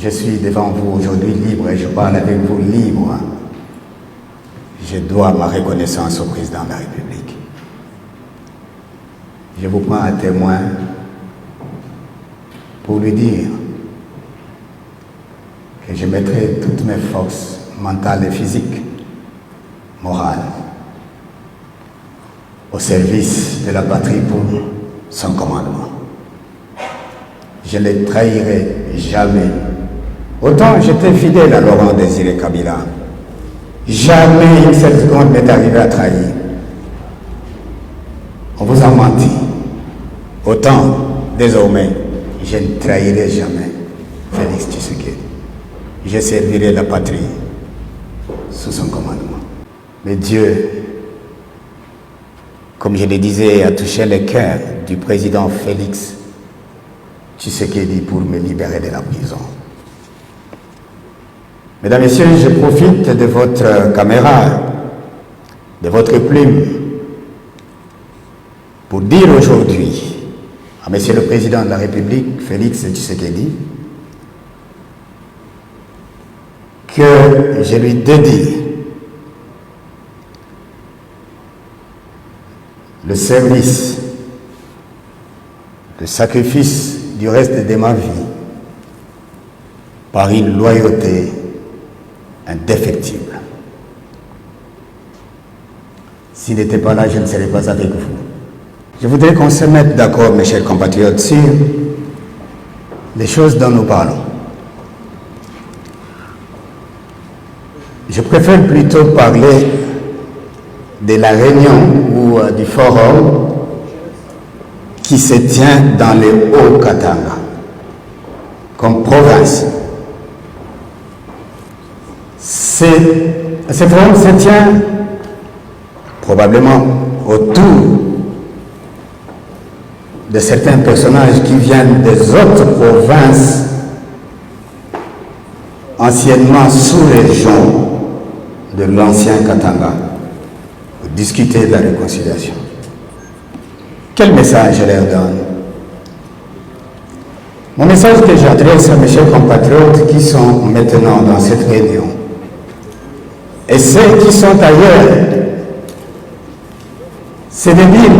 Je suis devant vous aujourd'hui libre et je parle avec vous libre. Je dois ma reconnaissance au président de la République. Je vous prends à témoin pour lui dire que je mettrai toutes mes forces mentales et physiques, morales, au service de la patrie pour son commandement. Je ne les trahirai jamais. Autant j'étais fidèle à Laurent Désiré Kabila, jamais une seule seconde m'est arrivé à trahir. On vous a menti. Autant, désormais, je ne trahirai jamais Félix Tshisekedi. Je servirai la patrie sous son commandement. Mais Dieu, comme je le disais, a touché le cœur du président Félix Tshisekedi pour me libérer de la prison. Mesdames et messieurs, je profite de votre caméra, de votre plume, pour dire aujourd'hui à Monsieur le Président de la République, Félix Tshisekedi, que je lui dédie le service, le sacrifice du reste de ma vie par une loyauté indéfectible. S'il n'était pas là, je ne serais pas avec vous. Je voudrais qu'on se mette d'accord, mes chers compatriotes, sur les choses dont nous parlons. Je préfère plutôt parler de la réunion ou du forum qui se tient dans le Haut-Katanga, comme province. Ce forum se tient probablement autour de certains personnages qui viennent des autres provinces anciennement sous-région de l'ancien Katanga pour discuter de la réconciliation. Quel message je leur donne? Mon message que j'adresse à mes chers compatriotes qui sont maintenant dans cette réunion et ceux qui sont ailleurs, c'est de dire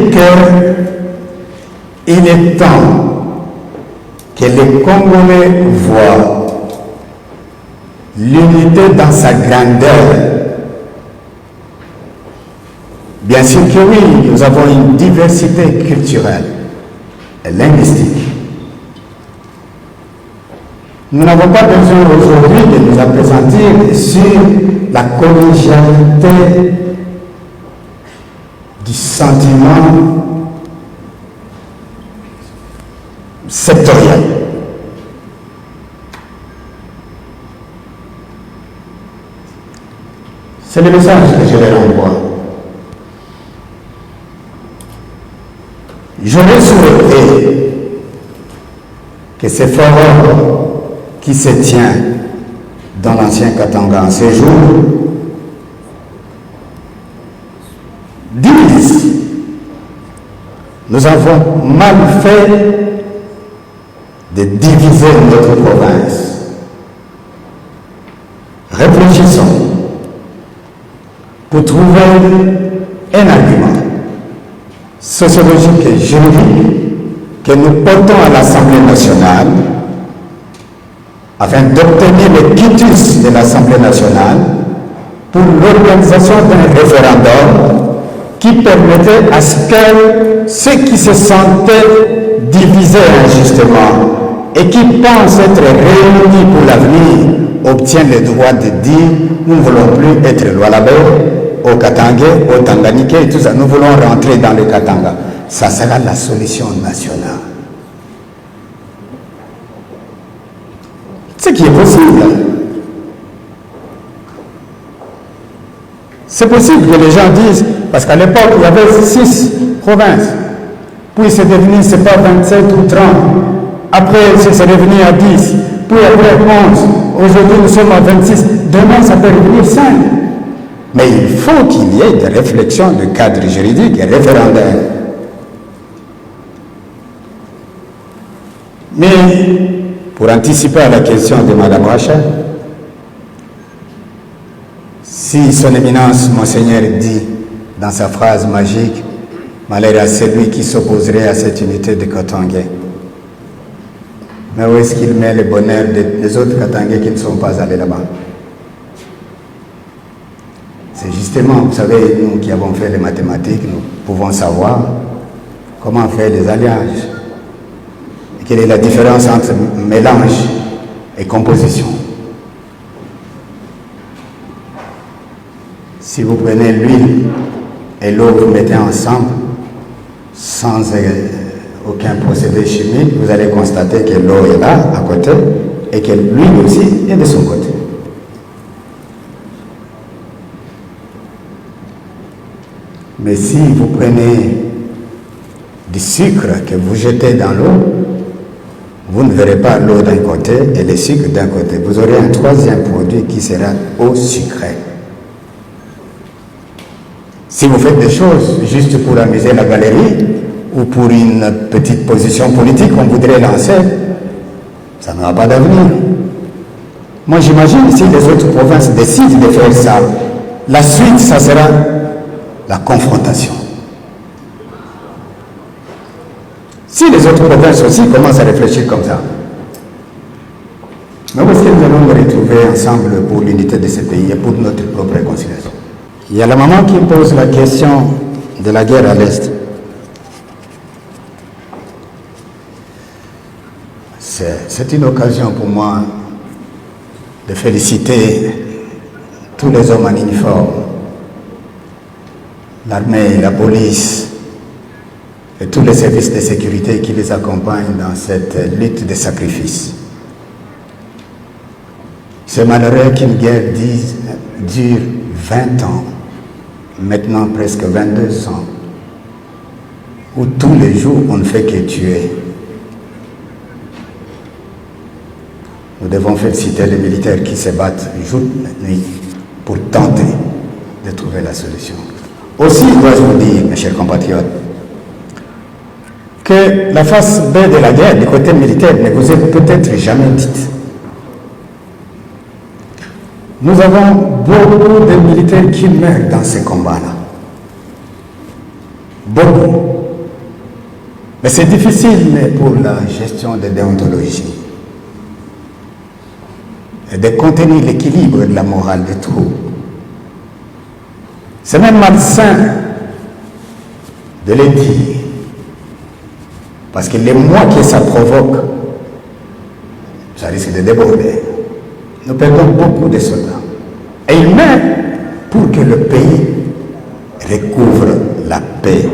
qu'il est temps que les Congolais voient l'unité dans sa grandeur. Bien sûr que oui, nous avons une diversité culturelle et linguistique. Nous n'avons pas besoin aujourd'hui de nous appesantir sur la collégialité du sentiment sectoriel. C'est le message que je leur envoie. J'aurais souhaité que ce forum qui se tient dans l'ancien Katanga en ce jour dise: nous avons mal fait de diviser notre province. Réfléchissons pour trouver un argument sociologique et juridique que nous portons à l'Assemblée nationale afin d'obtenir le quitus de l'Assemblée nationale pour l'organisation d'un référendum qui permettait à ce que ceux qui se sentaient divisés injustement et qui pensent être réunis pour l'avenir obtiennent le droit de dire: nous ne voulons plus être Lualaba, au Katanga, au Tanganyika et tout ça, nous voulons rentrer dans le Katanga. Ça sera la solution nationale. Ce qui est possible. C'est possible que les gens disent, parce qu'à l'époque, il y avait 6 provinces. Puis c'est devenu, c'est pas 27 ou 30. Après, c'est revenu à 10. Puis après 11. Aujourd'hui, nous sommes à 26. Demain, ça peut revenir 5. Mais il faut qu'il y ait des réflexions de cadre juridique et référendaire. Mais Pour anticiper à la question de Mme Racha, si son éminence, Monseigneur, dit dans sa phrase magique, malheur à celui qui s'opposerait à cette unité de Katangais. Mais où est-ce qu'il met le bonheur des autres Katangais qui ne sont pas allés là-bas? C'est justement, vous savez, nous qui avons fait les mathématiques, nous pouvons savoir comment faire les alliages. Et quelle est la différence entre mélange et composition. Si vous prenez l'huile et l'eau, vous mettez ensemble, sans aucun procédé chimique, vous allez constater que l'eau est là, à côté, et que l'huile aussi est de son côté. Mais si vous prenez du sucre que vous jetez dans l'eau, vous ne verrez pas l'eau d'un côté et le sucre d'un côté. Vous aurez un troisième produit qui sera eau sucrée. Si vous faites des choses juste pour amuser la galerie ou pour une petite position politique qu'on voudrait lancer, ça n'aura pas d'avenir. Moi j'imagine si les autres provinces décident de faire ça, la suite, ça sera la confrontation. Si les autres provinces aussi commencent à réfléchir comme ça, mais où est-ce que nous allons nous retrouver ensemble pour l'unité de ce pays et pour notre propre réconciliation? Il y a la maman qui pose la question de la guerre à l'Est. C'est une occasion pour moi de féliciter tous les hommes en uniforme, l'armée, la police et tous les services de sécurité qui les accompagnent dans cette lutte de sacrifice. C'est malheureux qu'une guerre dure 20 ans, maintenant presque 22 ans, où tous les jours on ne fait que tuer. Nous devons féliciter les militaires qui se battent jour et nuit pour tenter de trouver la solution. Aussi, dois-je vous dire, mes chers compatriotes, que la face B de la guerre du côté militaire ne vous est peut-être jamais dite. Nous avons beaucoup de militaires qui meurent dans ces combats-là. Beaucoup. Mais c'est difficile pour la gestion de déontologie et de contenir l'équilibre de la morale des troupes. C'est même malsain de le dire, parce que les mois que ça provoque, ça risque de déborder. Nous perdons beaucoup de soldats. Et ils meurent pour que le pays recouvre la paix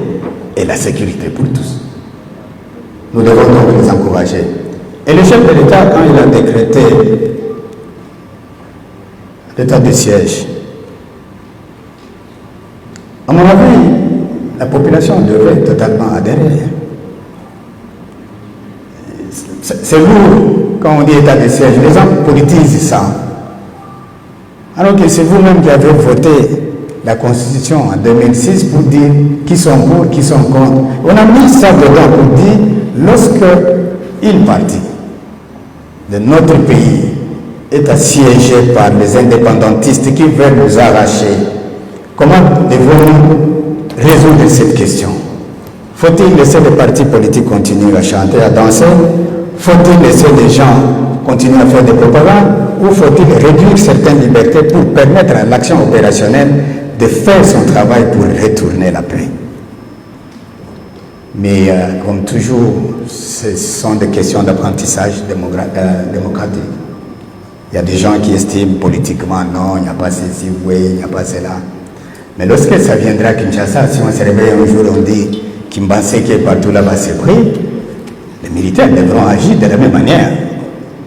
et la sécurité pour tous. Nous devons donc les encourager. Et le chef de l'État, quand il a décrété l'état de siège, à mon avis, la population devrait totalement adhérer. C'est lourd quand on dit état de siège. Les gens politisent ça. Alors que c'est vous-même qui avez voté la Constitution en 2006 pour dire qui sont pour, qui sont contre. On a mis ça dedans pour dire, lorsque une partie de notre pays est assiégée par les indépendantistes qui veulent nous arracher, comment devons-nous résoudre cette question? Faut-il laisser les partis politiques continuer à chanter, à danser? Faut-il laisser les gens continuer à faire des propagandes? Ou faut-il réduire certaines libertés pour permettre à l'action opérationnelle de faire son travail pour retourner la paix? Mais comme toujours, ce sont des questions d'apprentissage démocratique. Il y a des gens qui estiment politiquement, non, il n'y a pas ceci, oui, il n'y a pas cela. Mais lorsque ça viendra à Kinshasa, si on se réveille un jour, on dit Kimbanseke est partout là-bas, c'est pris, les militaires devront agir de la même manière.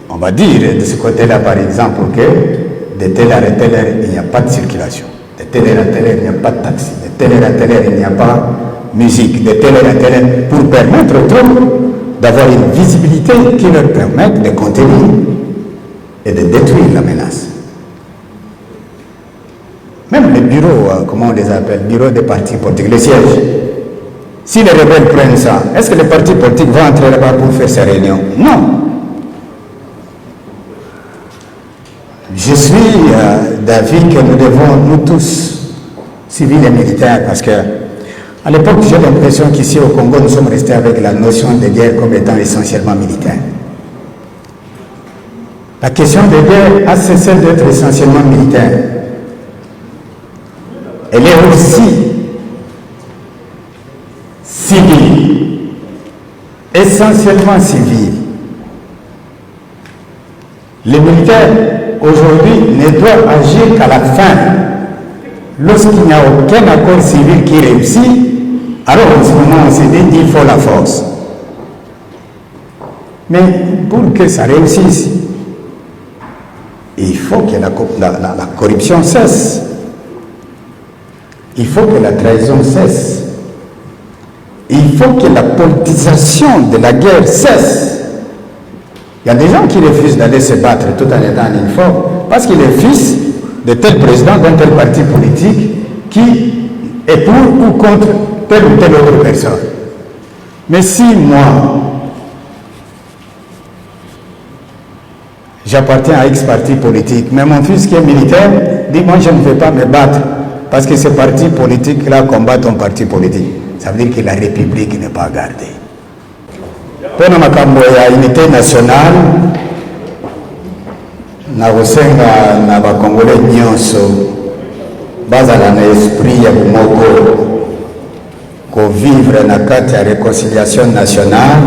On va dire de ce côté-là, par exemple, que de telle heure à telle heure, il n'y a pas de circulation. De telle heure à telle heure, il n'y a pas de taxi. De telle heure à telle heure, il n'y a pas de musique. De telle heure à telle heure, pour permettre aux troupes d'avoir une visibilité qui leur permette de contenir et de détruire la menace. Même les bureaux, comment on les appelle, bureaux des partis politiques, les sièges. Si les rebelles prennent ça, est-ce que les partis politiques vont entrer là-bas pour faire ces réunions? Non. Je suis d'avis que nous devons, nous tous, civils et militaires, parce que à l'époque, j'ai l'impression qu'ici au Congo, nous sommes restés avec la notion de guerre comme étant essentiellement militaire. La question de guerre a cessé d'être essentiellement militaire. Elle est aussi civile, essentiellement civile. Les militaires, aujourd'hui, ne doivent agir qu'à la fin. Lorsqu'il n'y a aucun accord civil qui réussit, alors en ce moment, on se dit qu'il faut la force. Mais pour que ça réussisse, il faut que la corruption cesse. Il faut que la trahison cesse. Il faut que la politisation de la guerre cesse. Il y a des gens qui refusent d'aller se battre tout en étant en uniforme parce qu'il est fils de tel président d'un tel parti politique qui est pour ou contre telle ou telle autre personne. Mais si moi, j'appartiens à X parti politique, mais mon fils qui est militaire dit moi je ne vais pas me battre parce que ce parti politique-là combat ton parti politique. Ça veut dire que la République n'est pas gardée. Pour la unité nationale, na kosenga na bakongole nyonso bazala na esprit ya bomoko ko vivre na kati ya réconciliation nationale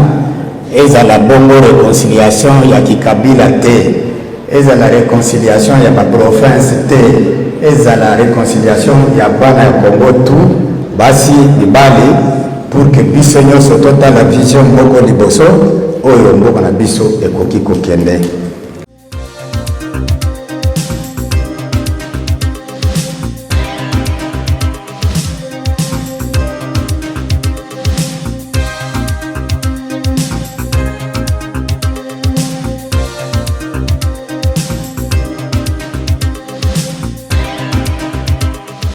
ezala bongo réconciliation ya kikabila te ezala réconciliation ya ba province te ezala réconciliation ya bana ya Congo tout basi ibali pour que biso nyonso totala vision moko liboso oyo mboka na biso ekoki kokende